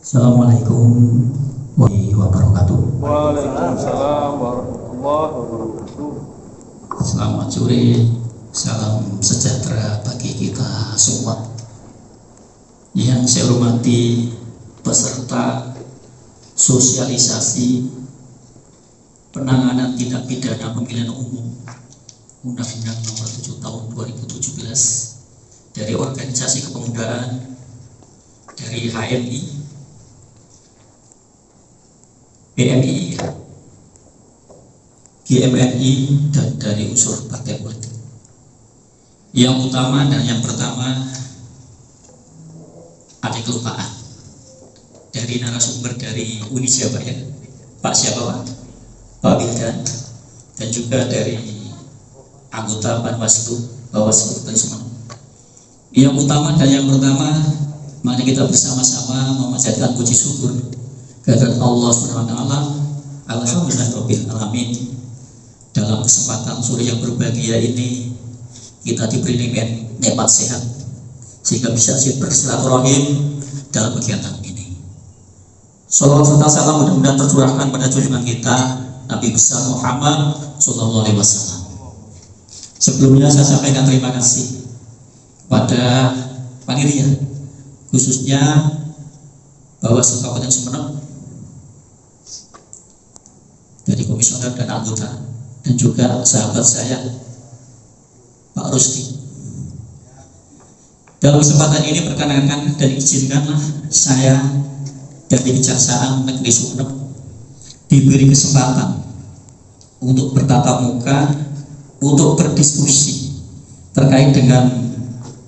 Assalamualaikum warahmatullahi wabarakatuh. Waalaikumsalam warahmatullahi wabarakatuh. Selamat sore, salam sejahtera bagi kita semua. Yang saya hormati peserta sosialisasi penanganan tindak pidana pemilihan umum Undang-Undang Nomor 7 Tahun 2017 dari Organisasi Kepemudaan, dari HMI, PMI, GMNI, dan dari unsur partai politik. Yang utama dan yang pertama ada kelupaan dari narasumber dari Uni siapa ya? Pak siapa Pak? Pak Wildan, dan juga dari anggota Bawaslu dari Sumatera. Yang utama dan yang pertama, mari kita bersama-sama memanjatkan puji syukur kehadirat Allah SWT. Alhamdulillahirabbil alamin. Dalam kesempatan sore yang berbahagia ini kita diberi nikmat sehat sehingga bisa bersilaturahim dalam kegiatan ini. Salawat serta salam mudah-mudahan tercurahkan pada junjungan kita Nabi besar Muhammad SAW. Sebelumnya saya sampaikan terima kasih pada panitia, khususnya Bawaslu Kabupaten Sumeneb, dari komisioner dan anggota, dan juga sahabat saya Pak Rusdi. Dalam kesempatan ini perkenankan dan izinkanlah saya dari Kejaksaan Negeri Sumeneb diberi kesempatan untuk bertatap muka, untuk berdiskusi terkait dengan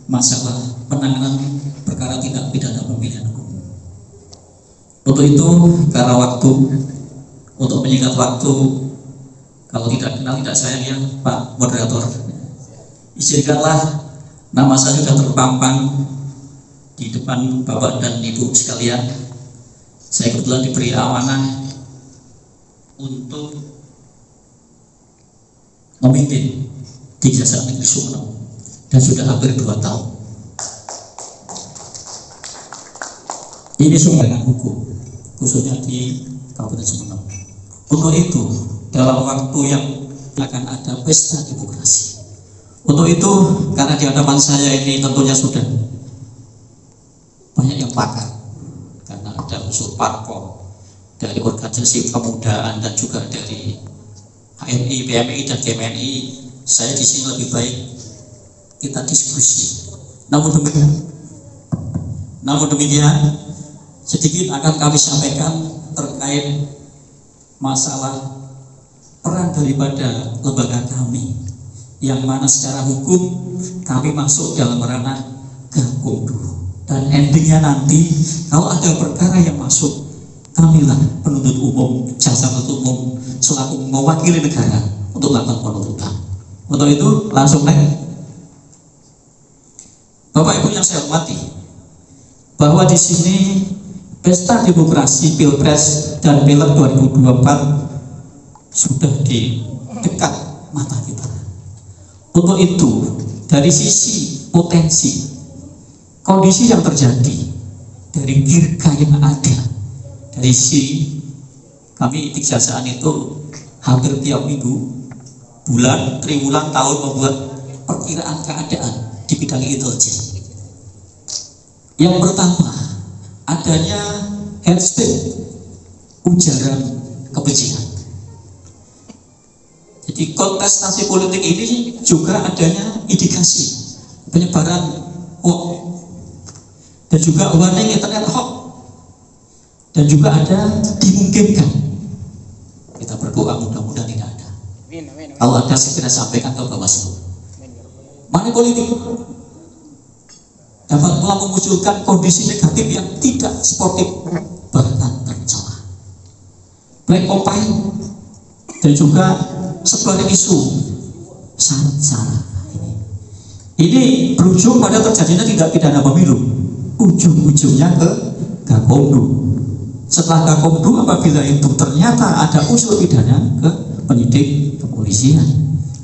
masalah penanganan perkara tindak pidana pemilihan umum. Untuk itu, karena waktu, untuk menyingkat waktu, kalau tidak kenal tidak sayang ya Pak Moderator, izinkanlah nama saya sudah terpampang di depan Bapak dan Ibu sekalian. Saya kebetulan diberi amanah untuk memimpin di Kejaksaan Negeri Sumeneb dan sudah hampir 2 tahun. Ini semua dengan hukum, khususnya di Kabupaten Sumeneb. Untuk itu, dalam waktu yang akan ada pesta demokrasi. Untuk itu, karena di hadapan saya ini tentunya sudah banyak yang pakar, karena ada unsur parpol dari organisasi kepemudaan dan juga dari HMI, PMI, dan GMNI. Saya di sini lebih baik kita diskusi. Namun demikian, sedikit akan kami sampaikan terkait masalah peran daripada lembaga kami, yang mana secara hukum kami masuk dalam ranah Gakumdu, dan endingnya nanti kalau ada perkara yang masuk, kamilah penuntut umum, jaksa penuntut umum selaku mewakili negara untuk melakukan penuntutan. Untuk itu langsung Bapak Ibu yang saya hormati, bahwa di sini pesta demokrasi Pilpres dan Pileg 2024 sudah di dekat mata kita. Untuk itu, dari sisi potensi kondisi yang terjadi, dari girka yang ada, dari sisi kami di Kejaksaan itu hampir tiap minggu, bulan, triwulan, tahun membuat perkiraan keadaan di bidang intelijen. Yang pertama, adanya hashtag ujaran kebencian. Jadi kontestasi politik ini juga adanya indikasi penyebaran hoax dan juga warning internet hoax, dan juga ada dimungkinkan, kita berdoa mudah-mudahan tidak ada. Kalau ada segera sampaikan ke Bawaslu. Money politik dapat memunculkan kondisi negatif yang tidak sportif, bahkan tercela. Black campaign dan juga sebagai isu syarat-syarat ini berujung pada terjadinya tindak pidana pemilu, ujung-ujungnya ke Gakumdu. Setelah Gakumdu, apabila itu ternyata ada unsur pidana, ke penyidik kepolisian.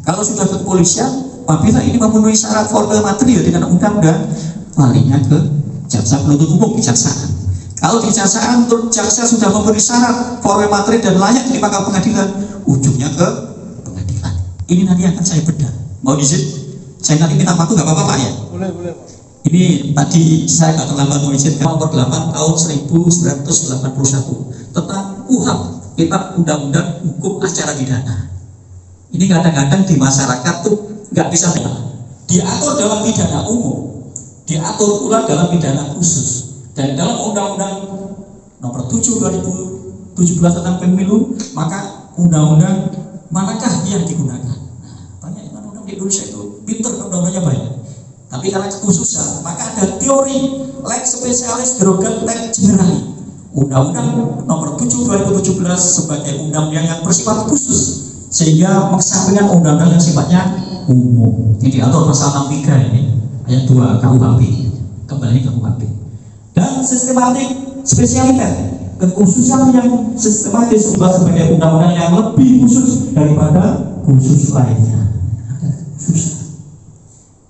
Kalau sudah ke kepolisian, apabila ini memenuhi syarat formil material dengan undang-undang, larinya ke jaksa penuntut umum, kejaksaan. Kalau di kejaksaan menurut jaksa sudah memenuhi syarat formil materi dan layak di pangkat pengadilan, ujungnya ke pengadilan. Ini nanti akan saya bedah. Mau izin? Saya nanti minta waktu nggak apa-apa Pak ya? Boleh, boleh Pak. Ini tadi saya nggak terlambat mau izin nomor 8 tahun 1981 tentang KUHP, Kitab Undang-Undang Hukum Acara Pidana. Ini kadang-kadang di masyarakat tuh nggak bisa diatur dalam pidana umum, diatur pula dalam pidana khusus. Dan dalam Undang-Undang Nomor 7 2017 tentang Pemilu, maka undang-undang manakah yang digunakan? Nah, banyak undang-undang di Indonesia itu pinter undang-undangnya banyak. Tapi karena kekhususan, maka ada teori lex spesialis derogat lex generali. Undang-undang Nomor 7 2017 sebagai undang-undang yang bersifat khusus, sehingga mengesampingkan undang-undang yang sifatnya umum. Ini diatur pasal 63 ini ayat 2 KUHP. Kembali ke KUHP. Dan sistematik spesialiter, kekhususan yang sistematis ubah sebagai undang-undang yang lebih khusus daripada khusus lainnya.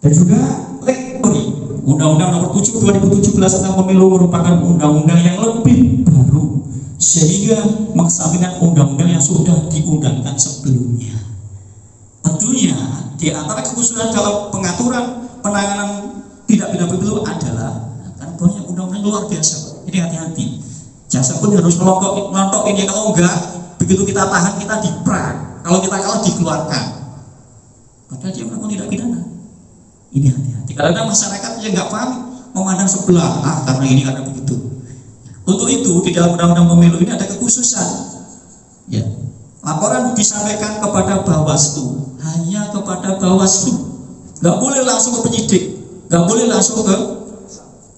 Dan juga Undang-Undang Nomor 7 2017 tentang Pemilu merupakan undang-undang yang lebih baru, sehingga mengesampingkan undang-undang yang sudah diundangkan sebelumnya. Tentunya di antara kekhususan dalam pengaturan penanganan tindak pidana pemilu adalah kan banyak undang-undang luar biasa. Ini hati-hati. Jaksa pun harus ngelontok ini, kalau enggak begitu kita tahan kita diprak, kalau kita kalah dikeluarkan. Padahal dia melakukan tindak pidana. Ini hati-hati. Karena masyarakat yang nggak paham memandang sebelah, karena ini karena begitu. Untuk itu di dalam undang-undang pemilu ini ada kekhususan. Ya, laporan disampaikan kepada Bawaslu, hanya kepada Bawaslu. Nggak boleh langsung ke penyidik, nggak boleh langsung ke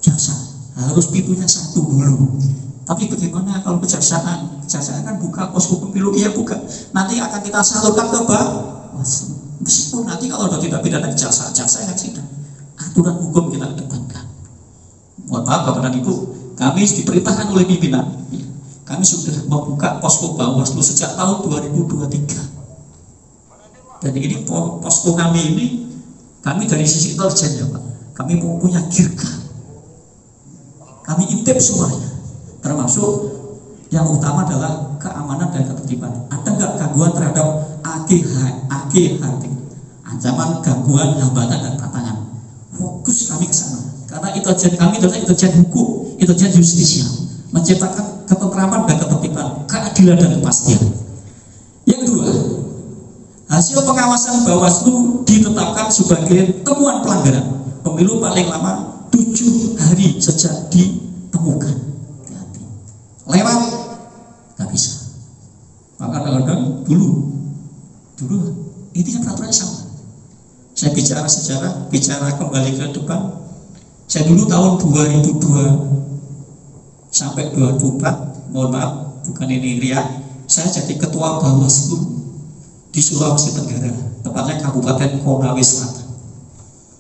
jaksa. Harus pintunya satu dulu. Tapi bagaimana kalau kejaksaan? Kejaksaan kan buka posko pemilu, iya buka. Nanti akan kita salurkan ke Bawaslu. Meskipun nanti kalau ada tindak pidana jaksa yang sidang, aturan hukum kita kedepankan. Mohon maaf Bapak dan Ibu, kami diperintahkan oleh pimpinan, kami sudah membuka posko Bawaslu sejak tahun 2023. Dan ini posko kami ini, kami dari sisi intelijen ya Pak, kami punya GIRKA, kami intip semuanya, termasuk yang utama adalah keamanan dan ketertiban. Ada nggak gangguan terhadap AGHT, ancaman, gangguan, hambatan dan tantangan? Fokus kami ke sana, karena intelijen kami adalah intelijen hukum, intelijen justisial, menciptakan ketentraman dan ketertiban, keadilan dan kepastian. Yang kedua, hasil pengawasan Bawaslu ditetapkan sebagai temuan pelanggaran pemilu paling lama 7 hari sejak ditemukan. Lewat nggak bisa. Maka kadang-kadang dulu ini kan peraturannya sama. Saya bicara sejarah, bicara kembali ke depan. Saya dulu tahun 2002 sampai 2004, mohon maaf, bukan ini riak, saya jadi ketua Bawaslu di Sulawesi Tenggara, tepatnya Kabupaten Konawe Selatan.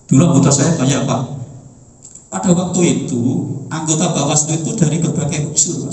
Dulu anggota saya banyak Pak. Pada waktu itu anggota Bawaslu itu dari berbagai unsur,